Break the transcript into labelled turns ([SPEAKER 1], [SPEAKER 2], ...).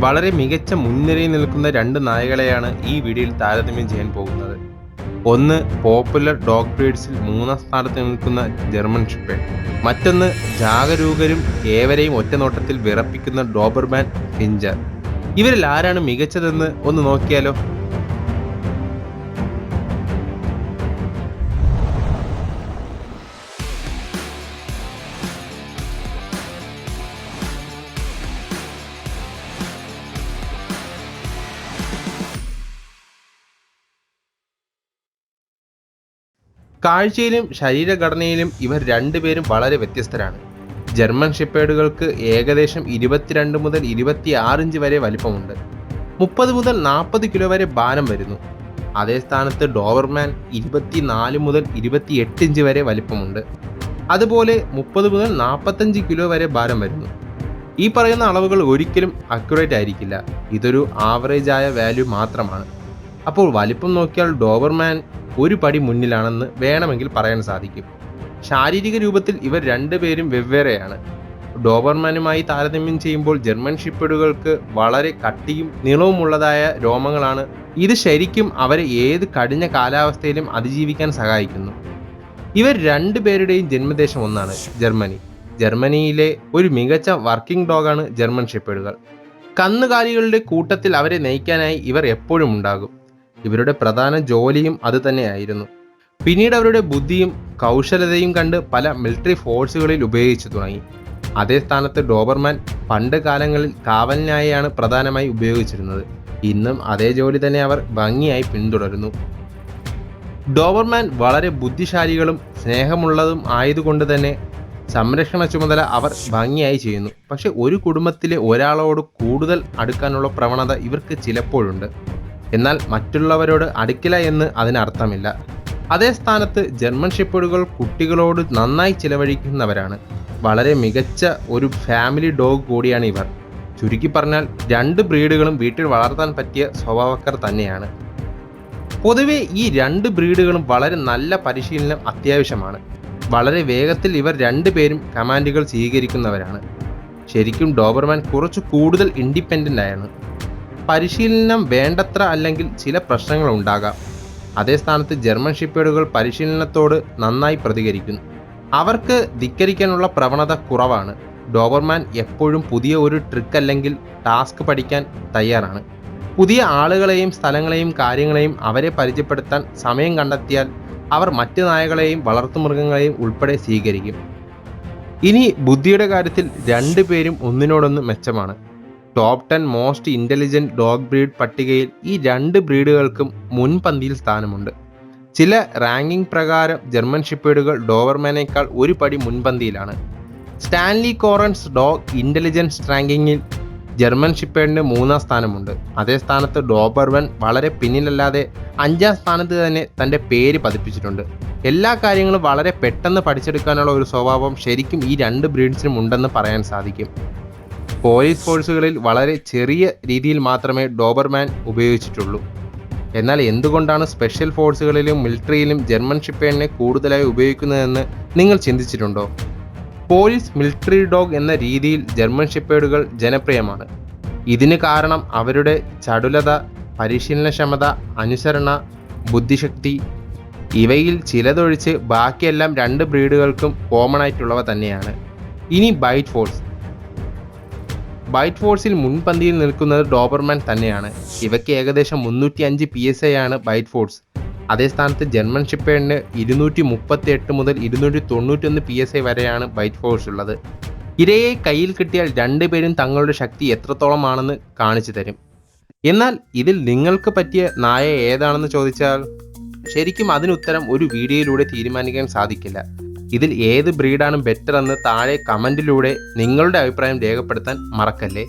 [SPEAKER 1] വളരെ മികച്ച മുൻനിരയിൽ നിൽക്കുന്ന രണ്ട് നായകളെയാണ് ഈ വീഡിയോയിൽ താരതമ്യം ചെയ്യാൻ പോകുന്നത്. ഒന്ന് പോപ്പുലർ ഡോഗ് ബ്രീഡ്സിൽ 3-ാം സ്ഥാനത്ത് നിൽക്കുന്ന ജർമ്മൻ ഷെപ്പേർഡ്, മറ്റൊന്ന് ജാഗരൂകരും ഏവരെയും ഒറ്റനോട്ടത്തിൽ വിറപ്പിക്കുന്ന ഡോബർമാൻ പിഞ്ചർ. ഇവരിൽ ആരാണ് മികച്ചതെന്ന് ഒന്ന് നോക്കിയാലോ? കാഴ്ചയിലും ശരീരഘടനയിലും ഇവർ രണ്ടുപേരും വളരെ വ്യത്യസ്തരാണ്. ജർമ്മൻ ഷെപ്പേർഡുകൾക്ക് ഏകദേശം 22 മുതൽ 26 ഇഞ്ച് വരെ വലിപ്പമുണ്ട്. 30 മുതൽ 40 കിലോ വരെ ഭാരം വരുന്നു. അതേ സ്ഥാനത്ത് ഡോബർമാൻ 24 മുതൽ 28 ഇഞ്ച് വരെ വലിപ്പമുണ്ട്. അതുപോലെ 30 മുതൽ 45 കിലോ വരെ ഭാരം വരുന്നു. ഈ പറയുന്ന അളവുകൾ ഒരിക്കലും അക്യുറേറ്റ് ആയിരിക്കില്ല. ഇതൊരു ആവറേജ് ആയ വാല്യൂ മാത്രമാണ്. അപ്പോൾ വലിപ്പം നോക്കിയാൽ ഡോബർമാൻ ഒരു പടി മുന്നിലാണെന്ന് വേണമെങ്കിൽ പറയാൻ സാധിക്കും. ശാരീരിക രൂപത്തിൽ ഇവർ രണ്ടുപേരും വെവ്വേറെയാണ്. ഡോബർമാനുമായി താരതമ്യം ചെയ്യുമ്പോൾ ജർമ്മൻ ഷെപ്പേർഡുകൾക്ക് വളരെ കട്ടിയും നീളവുമുള്ളതായ രോമങ്ങളാണ്. ഇത് ശരിക്കും അവരെ ഏത് കഠിന കാലാവസ്ഥയിലും അതിജീവിക്കാൻ സഹായിക്കുന്നു. ഇവർ രണ്ടുപേരുടെയും ജന്മദേശം ഒന്നാണ്, ജർമ്മനി. ജർമ്മനിയിലെ ഒരു മികച്ച വർക്കിംഗ് ഡോഗാണ് ജർമ്മൻ ഷെപ്പേർഡുകൾ. കന്നുകാലികളുടെ കൂട്ടത്തിൽ അവരെ നയിക്കാനായി ഇവർ എപ്പോഴും ഉണ്ടാകും. ഇവരുടെ പ്രധാന ജോലിയും അതുതന്നെയായിരുന്നു. പിന്നീട് അവരുടെ ബുദ്ധിയും കൗശലതയും കണ്ട് പല മിലിറ്ററി ഫോഴ്സുകളിൽ ഉപയോഗിച്ചു തുടങ്ങി. അതേ സ്ഥാനത്ത് ഡോബർമാൻ പണ്ട് കാലങ്ങളിൽ കാവലിനായാണ് പ്രധാനമായി ഉപയോഗിച്ചിരുന്നത്. ഇന്നും അതേ ജോലി തന്നെ അവർ ഭംഗിയായി പിന്തുടരുന്നു. ഡോബർമാൻ വളരെ ബുദ്ധിശാലികളും സ്നേഹമുള്ളതും ആയതുകൊണ്ട് തന്നെ സംരക്ഷണ ചുമതല അവർ ഭംഗിയായി ചെയ്യുന്നു. പക്ഷെ ഒരു കുടുംബത്തിലെ ഒരാളോട് കൂടുതൽ അടുക്കാനുള്ള പ്രവണത ഇവർക്ക് ചിലപ്പോഴുണ്ട്. എന്നാൽ മറ്റുള്ളവരോട് അടുക്കില്ല എന്ന് അതിനർത്ഥമില്ല. അതേ സ്ഥാനത്ത് ജർമ്മൻ ഷെപ്പേർഡുകൾ കുട്ടികളോട് നന്നായി ചിലവഴിക്കുന്നവരാണ്. വളരെ മികച്ച ഒരു ഫാമിലി ഡോഗ് കൂടിയാണ് ഇവർ. ചുരുക്കി പറഞ്ഞാൽ രണ്ട് ബ്രീഡുകളും വീട്ടിൽ വളർത്താൻ പറ്റിയ സ്വഭാവക്കാർ തന്നെയാണ്. പൊതുവെ ഈ രണ്ട് ബ്രീഡുകളും വളരെ നല്ല പരിശീലനം അത്യാവശ്യമാണ്. വളരെ വേഗത്തിൽ ഇവർ രണ്ടുപേരും കമാൻഡുകൾ സ്വീകരിക്കുന്നവരാണ്. ശരിക്കും ഡോബർമാൻ കുറച്ച് കൂടുതൽ ഇൻഡിപെൻഡൻ്റ് ആണ്. പരിശീലനം വേണ്ടത്ര അല്ലെങ്കിൽ ചില പ്രശ്നങ്ങൾ ഉണ്ടാകാം. അതേ സ്ഥാനത്ത് ജർമ്മൻ ഷെപ്പേർഡുകൾ പരിശീലനത്തോട് നന്നായി പ്രതികരിക്കുന്നു. അവർക്ക് ധിക്കരിക്കാനുള്ള പ്രവണത കുറവാണ്. ഡോബർമാൻ എപ്പോഴും പുതിയ ഒരു ട്രിക്ക് അല്ലെങ്കിൽ ടാസ്ക് പഠിക്കാൻ തയ്യാറാണ്. പുതിയ ആളുകളെയും സ്ഥലങ്ങളെയും കാര്യങ്ങളെയും അവരെ പരിചയപ്പെടുത്താൻ സമയം കണ്ടെത്തിയാൽ അവർ മറ്റ് നായകളെയും വളർത്തുമൃഗങ്ങളെയും ഉൾപ്പെടെ സ്വീകരിക്കും. ഇനി ബുദ്ധിയുടെ കാര്യത്തിൽ രണ്ടുപേരും ഒന്നിനോടൊന്ന് മെച്ചമാണ്. Top 10 most intelligent dog breed പട്ടികയിൽ ഈ രണ്ട് ബ്രീഡുകൾക്കും മുൻപന്തിയിൽ സ്ഥാനമുണ്ട്. ചില റാങ്കിംഗ് പ്രകാരം ജർമ്മൻ ഷെപ്പേർഡുകൾ ഡോബർമാനേക്കാൾ ഒരു പടി മുൻപന്തിയിലാണ്. സ്റ്റാൻലി കോറൻസ് ഡോഗ് ഇൻ്റലിജൻസ് റാങ്കിങ്ങിൽ ജർമ്മൻ ഷെപ്പേർഡിന് 3-ാം സ്ഥാനമുണ്ട്. അതേ സ്ഥാനത്ത് ഡോബർമാൻ വളരെ പിന്നിലല്ലാതെ 5-ാം സ്ഥാനത്ത് തന്നെ തൻ്റെ പേര് പതിപ്പിച്ചിട്ടുണ്ട്. എല്ലാ കാര്യങ്ങളും വളരെ പെട്ടെന്ന് പഠിച്ചെടുക്കാനുള്ള ഒരു സ്വഭാവം ശരിക്കും ഈ രണ്ട് ബ്രീഡ്സിനും ഉണ്ടെന്ന് പറയാൻ സാധിക്കും. പോലീസ് ഫോഴ്സുകളിൽ വളരെ ചെറിയ രീതിയിൽ മാത്രമേ ഡോബർമാൻ ഉപയോഗിച്ചിട്ടുള്ളൂ. എന്നാൽ എന്തുകൊണ്ടാണ് സ്പെഷ്യൽ ഫോഴ്സുകളിലും മിലിറ്ററിയിലും ജർമ്മൻ ഷെപ്പേർഡിനെ കൂടുതലായി ഉപയോഗിക്കുന്നതെന്ന് നിങ്ങൾ ചിന്തിച്ചിട്ടുണ്ടോ? പോലീസ് മിലിറ്ററി ഡോഗ് എന്ന രീതിയിൽ ജർമ്മൻ ഷെപ്പേർഡുകൾ ജനപ്രിയമാണ്. ഇതിന് കാരണം അവരുടെ ചടുലത, പരിശീലനക്ഷമത, അനുസരണ, ബുദ്ധിശക്തി ഇവയിൽ ചിലതൊഴിച്ച് ബാക്കിയെല്ലാം രണ്ട് ബ്രീഡുകൾക്കും കോമൺ ആയിട്ടുള്ളവ തന്നെയാണ്. ഇനി ബൈറ്റ് ഫോഴ്സിൽ മുൻപന്തിയിൽ നിൽക്കുന്നത് ഡോബർമാൻ തന്നെയാണ്. ഇവയ്ക്ക് ഏകദേശം 305 PSI ആണ് ബൈറ്റ് ഫോഴ്സ്. അതേ സ്ഥാനത്ത് ജർമ്മൻ ഷെപ്പേർഡിന് 238 മുതൽ 291 PSI വരെയാണ് ബൈറ്റ് ഫോഴ്സ് ഉള്ളത്. ഇരയെ കയ്യിൽ കിട്ടിയാൽ രണ്ടുപേരും തങ്ങളുടെ ശക്തി എത്രത്തോളമാണെന്ന് കാണിച്ചു തരും. എന്നാൽ ഇതിൽ നിങ്ങൾക്ക് പറ്റിയ നായ ഏതാണെന്ന് ചോദിച്ചാൽ ശരിക്കും അതിനുത്തരം ഒരു വീഡിയോയിലൂടെ തീരുമാനിക്കാൻ സാധിക്കില്ല. ഇതിൽ ഏത് ബ്രീഡാണ് ബെറ്റർ എന്ന് താഴെ കമൻറ്റിലൂടെ നിങ്ങളുടെ അഭിപ്രായം രേഖപ്പെടുത്താൻ മറക്കല്ലേ.